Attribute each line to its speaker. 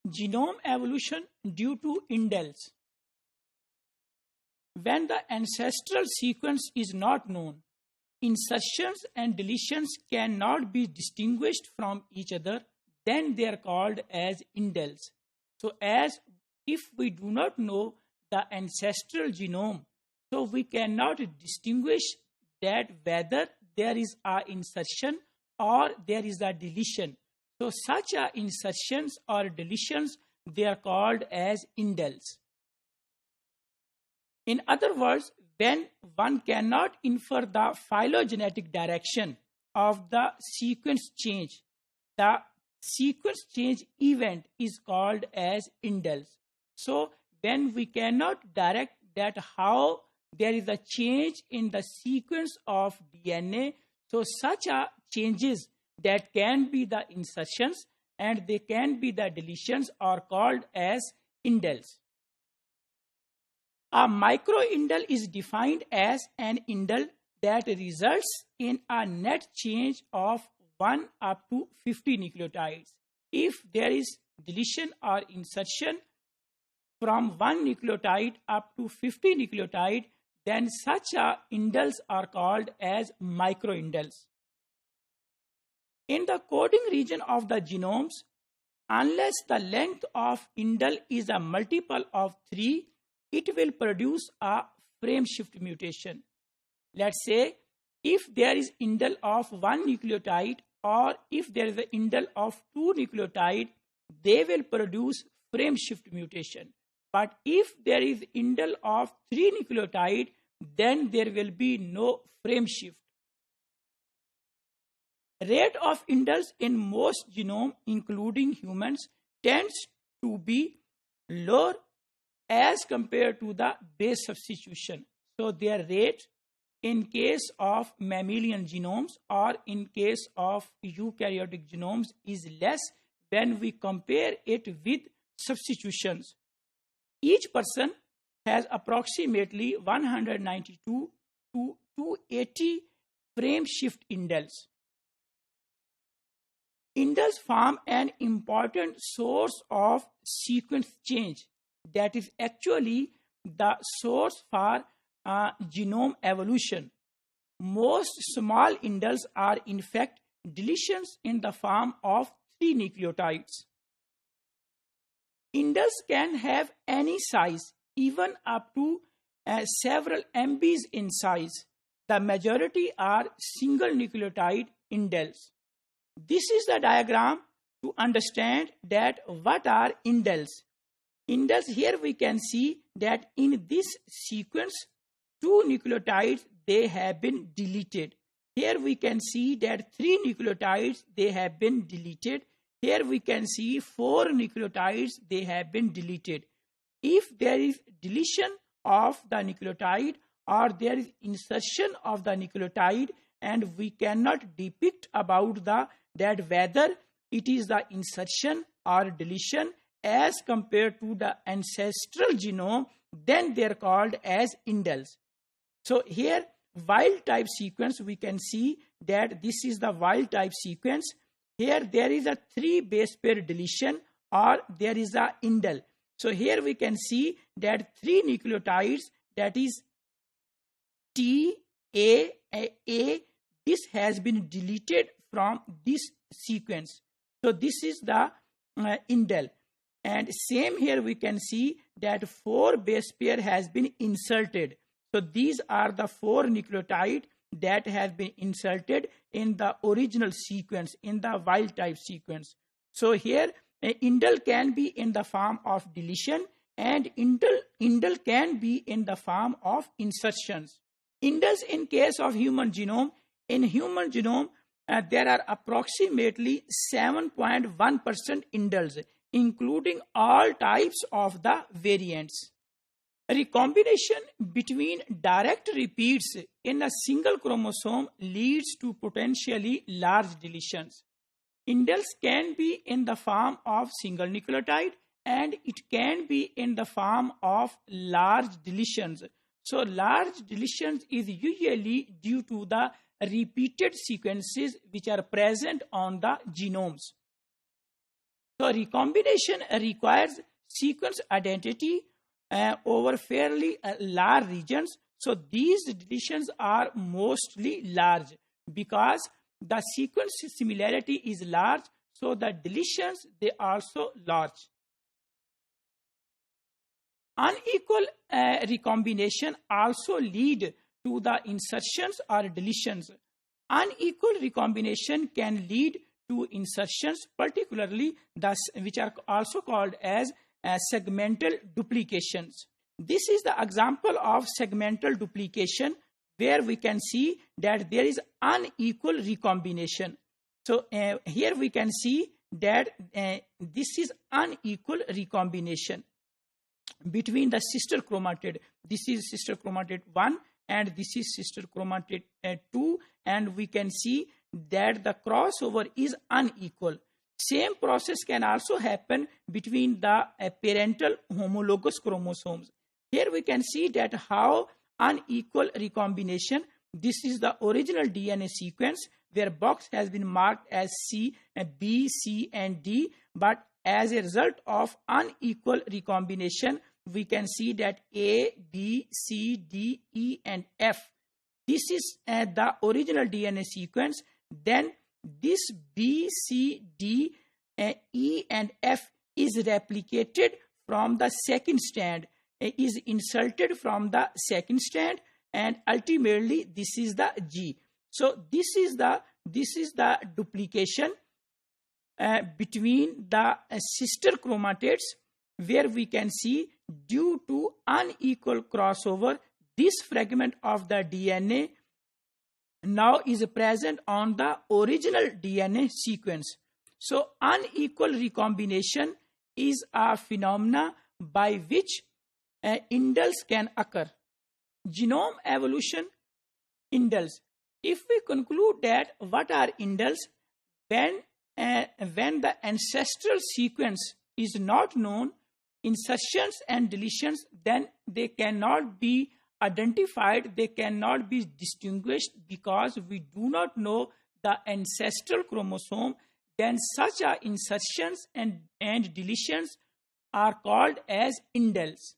Speaker 1: Genome evolution due to indels. When the ancestral sequence is not known, insertions and deletions cannot be distinguished from each other, then they are called as indels. So as if we do not know the ancestral genome, so we cannot distinguish that whether there is an insertion or there is a deletion. So such insertions or deletions, they are called as indels. In other words, when one cannot infer the phylogenetic direction of the sequence change, the sequence change event is called as indels. So when we cannot direct that how there is a change in the sequence of DNA, so such changes that can be the insertions and they can be the deletions are called as indels. A microindel is defined as an indel that results in a net change of 1 up to 50 nucleotides. If there is deletion or insertion from 1 nucleotide up to 50 nucleotide, then such indels are called as microindels. In the coding region of the genomes, unless the length of indel is a multiple of 3, it will produce a frame shift mutation. Let's say if there is indel of 1 nucleotide or if there is an indel of 2 nucleotide, they will produce frame shift mutation. But if there is indel of 3 nucleotide, then there will be no frame shift. Rate of indels in most genomes, including humans, tends to be lower as compared to the base substitution. So their rate in case of mammalian genomes or in case of eukaryotic genomes is less when we compare it with substitutions. Each person has approximately 192 to 280 frame shift indels. Indels form an important source of sequence change that is actually the source for genome evolution. Most small indels are in fact deletions in the form of 3 nucleotides. Indels can have any size, even up to several MBs in size. The majority are single nucleotide indels. This is the diagram to understand that what are indels. Indels, here we can see that in this sequence, 2 nucleotides, they have been deleted. Here we can see that 3 nucleotides, they have been deleted. Here we can see 4 nucleotides, they have been deleted. If there is deletion of the nucleotide or there is insertion of the nucleotide, and we cannot depict about that whether it is the insertion or deletion as compared to the ancestral genome, then they are called as indels. So here wild type sequence, we can see that this is the wild type sequence. Here there is a 3 base pair deletion or there is a indel. So here we can see that 3 nucleotides, that is T, A, this has been deleted from this sequence. So this is the indel. And same here we can see that 4 base pair has been inserted. So these are the 4 nucleotides that have been inserted in the original sequence, in the wild type sequence. So here indel can be in the form of deletion and indel can be in the form of insertions. Indels in case of human genome, in human genome there are approximately 7.1% indels, including all types of the variants. Recombination between direct repeats in a single chromosome leads to potentially large deletions. Indels can be in the form of single nucleotide and it can be in the form of large deletions. So large deletions is usually due to the repeated sequences which are present on the genomes. So recombination requires sequence identity over fairly large regions. So these deletions are mostly large because the sequence similarity is large, so the deletions, they are also large. Unequal recombination also lead to the insertions or deletions. Unequal recombination can lead to insertions, particularly which are also called as segmental duplications. This is the example of segmental duplication, where we can see that there is unequal recombination. So here we can see that this is unequal recombination between the sister chromatid. This is sister chromatid 1 and this is sister chromatid 2, and we can see that the crossover is unequal. Same process can also happen between the parental homologous chromosomes. Here we can see that how unequal recombination. This is the original DNA sequence where box has been marked as C, B, C and D, but as a result of unequal recombination, we can see that A, B, C, D, E and F. This is the original DNA sequence. Then this B, C, D, E and F is replicated from the second strand, is inserted from the second strand, and ultimately this is the G. So this is the duplication between the sister chromatids, where we can see due to unequal crossover, this fragment of the DNA now is present on the original DNA sequence. So unequal recombination is a phenomena by which indels can occur. Genome evolution indels. If we conclude that what are indels, when the ancestral sequence is not known, insertions and deletions, then they cannot be identified, they cannot be distinguished because we do not know the ancestral chromosome. Then such insertions and deletions are called as indels.